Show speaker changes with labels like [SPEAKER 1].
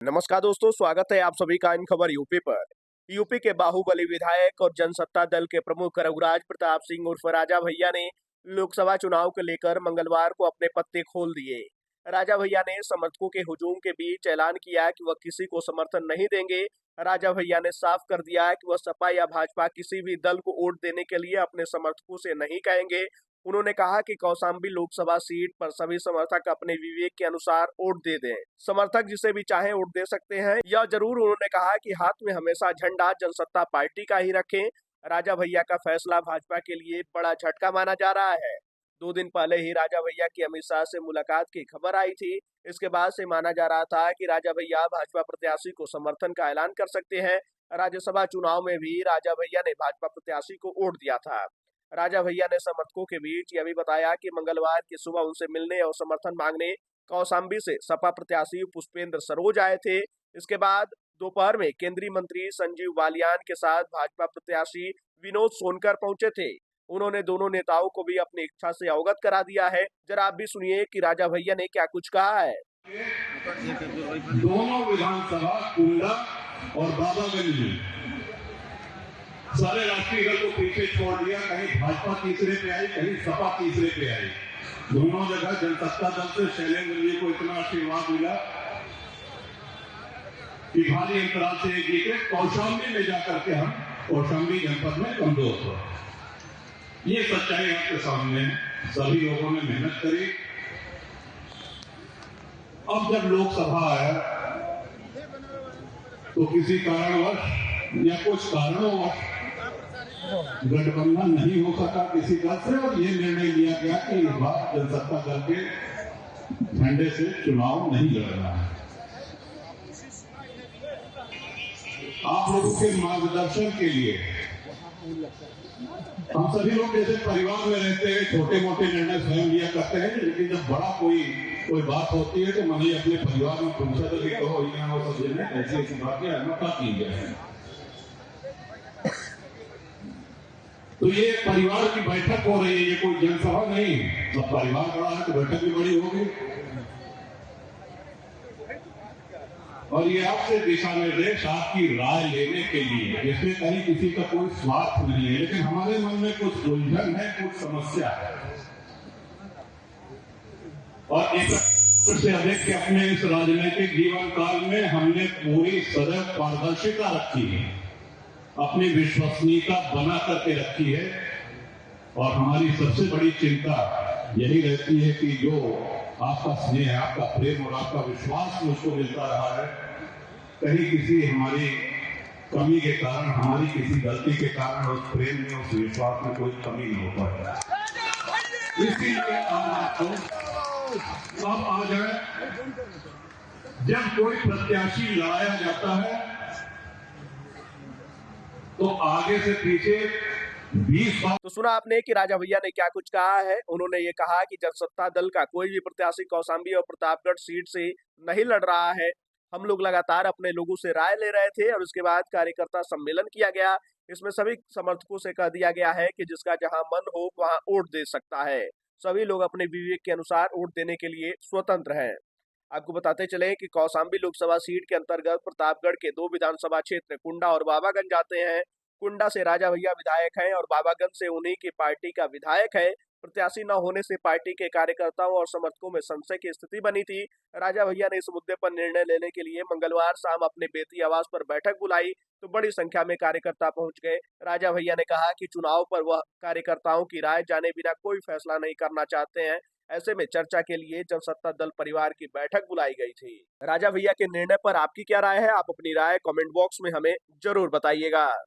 [SPEAKER 1] नमस्कार दोस्तों, स्वागत है आप सभी का इन खबर यूपी पर। यूपी के बाहुबली विधायक और जनसत्ता दल के प्रमुख रघुराज प्रताप सिंह उर्फ राजा भैया ने लोकसभा चुनाव को लेकर मंगलवार को अपने पत्ते खोल दिए। राजा भैया ने समर्थकों के हुजूम के बीच ऐलान किया कि वह किसी को समर्थन नहीं देंगे। राजा भैया ने साफ कर दिया कि वह सपा या भाजपा किसी भी दल को वोट देने के लिए अपने समर्थकों से नहीं कहेंगे। उन्होंने कहा कि कौशाम्बी लोकसभा सीट पर सभी समर्थक अपने विवेक के अनुसार वोट दे दें। समर्थक जिसे भी चाहे वोट दे सकते हैं। यह जरूर उन्होंने कहा कि हाथ में हमेशा झंडा जनसत्ता पार्टी का ही रखें। राजा भैया का फैसला भाजपा के लिए बड़ा झटका माना जा रहा है। 2 दिन पहले ही राजा भैया की अमित शाह से मुलाकात की खबर आई थी। इसके बाद से माना जा रहा था कि राजा भैया भाजपा प्रत्याशी को समर्थन का ऐलान कर सकते हैं। राज्यसभा चुनाव में भी राजा भैया ने भाजपा प्रत्याशी को वोट दिया था। राजा भैया ने समर्थकों के बीच यह भी बताया कि मंगलवार की सुबह उनसे मिलने और समर्थन मांगने कौशाम्बी से सपा प्रत्याशी पुष्पेंद्र सरोज आए थे। इसके बाद दोपहर में केंद्रीय मंत्री संजीव बालियान के साथ भाजपा प्रत्याशी विनोद सोनकर पहुंचे थे। उन्होंने दोनों नेताओं को भी अपनी इच्छा से अवगत करा दिया है। जरा आप भी सुनिए कि राजा भैया ने क्या कुछ कहा है।
[SPEAKER 2] दोनों विधानसभा कुंडा और बाबागंज में सारे राष्ट्रीय दल को पीछे छोड़ दिया। कहीं भाजपा तीसरे पे आई, कहीं सपा तीसरे पे आई। दोनों जगह जनसत्ता दल से शैलेंद्र जी को इतना आशीर्वाद मिला कि भारी अंतराल से एक जीते। कौशाम्बी में जाकर के हम कौशाम्बी जनपद में कमजोर हुए। ये सच्चाई आपके सामने है। सभी लोगों ने मेहनत करी। अब जब लोकसभा आया तो किसी कारणवश या कुछ कारणों गठबंधन नहीं हो सका किसी दल से, और ये निर्णय लिया गया कि इस बार जनसत्ता दल के झंडे से चुनाव नहीं लड़ना है। आप लोगों के मार्गदर्शन के लिए हम सभी लोग जैसे परिवार में रहते हैं, छोटे मोटे निर्णय स्वयं लिया करते हैं, लेकिन जब बड़ा कोई बात होती है तो मैंने अपने परिवार में पूछा था कि कहो यहाँ वो सब जगह ऐसी ऐसी बातें अनुमता की गई। तो ये परिवार की बैठक हो रही है, ये कोई जनसभा नहीं है। तो परिवार बड़ा है तो बैठक भी बड़ी होगी। और ये आपसे दिशा निर्देश आपकी राय लेने के लिए, जिसमें कहीं किसी का कोई स्वार्थ नहीं है, लेकिन हमारे मन में कुछ उलझन है, कुछ समस्या है। और एक से अधिक के अपने इस राजनीतिक जीवन काल में हमने पूरी सदैव पारदर्शिता रखी है, अपनी विश्वसनीयता बना करके रखी है। और हमारी सबसे बड़ी चिंता यही रहती है कि जो आपका स्नेह, आपका प्रेम और आपका विश्वास मुझको मिलता रहा है, कहीं किसी हमारी कमी के कारण, हमारी किसी गलती के कारण उस प्रेम में, उस विश्वास में कोई कमी नहीं हो पाए। इसीलिए अब आ जाए, जब कोई प्रत्याशी लड़ाया जाता है तो आगे से पीछे 20 बार।
[SPEAKER 1] तो सुना आपने कि राजा भैया ने क्या कुछ कहा है। उन्होंने ये कहा कि जनसत्ता दल का कोई भी प्रत्याशी कौशाम्बी और प्रतापगढ़ सीट से नहीं लड़ रहा है। हम लोग लगातार अपने लोगों से राय ले रहे थे और उसके बाद कार्यकर्ता सम्मेलन किया गया। इसमें सभी समर्थकों से कह दिया गया है कि जिसका जहां मन हो वहां वोट दे सकता है। सभी लोग अपने विवेक के अनुसार वोट देने के लिए स्वतंत्र हैं। आपको बताते चले कि कौशाम्बी लोकसभा सीट के अंतर्गत प्रतापगढ़ के 2 विधानसभा क्षेत्र कुंडा और बाबागंज आते हैं। कुंडा से राजा भैया विधायक हैं और बाबागंज से उन्हीं की पार्टी का विधायक है। प्रत्याशी न होने से पार्टी के कार्यकर्ताओं और समर्थकों में संशय की स्थिति बनी थी। राजा भैया ने इस मुद्दे पर निर्णय लेने के लिए मंगलवार शाम अपने बेती आवास पर बैठक बुलाई तो बड़ी संख्या में कार्यकर्ता पहुंच गए। राजा भैया ने कहा कि चुनाव पर वह कार्यकर्ताओं की राय जाने बिना कोई फैसला नहीं करना चाहते हैं। ऐसे में चर्चा के लिए जनसत्ता दल परिवार की बैठक बुलाई गई थी। राजा भैया के निर्णय पर आपकी क्या राय है? आप अपनी राय कमेंट बॉक्स में हमें जरूर बताइएगा।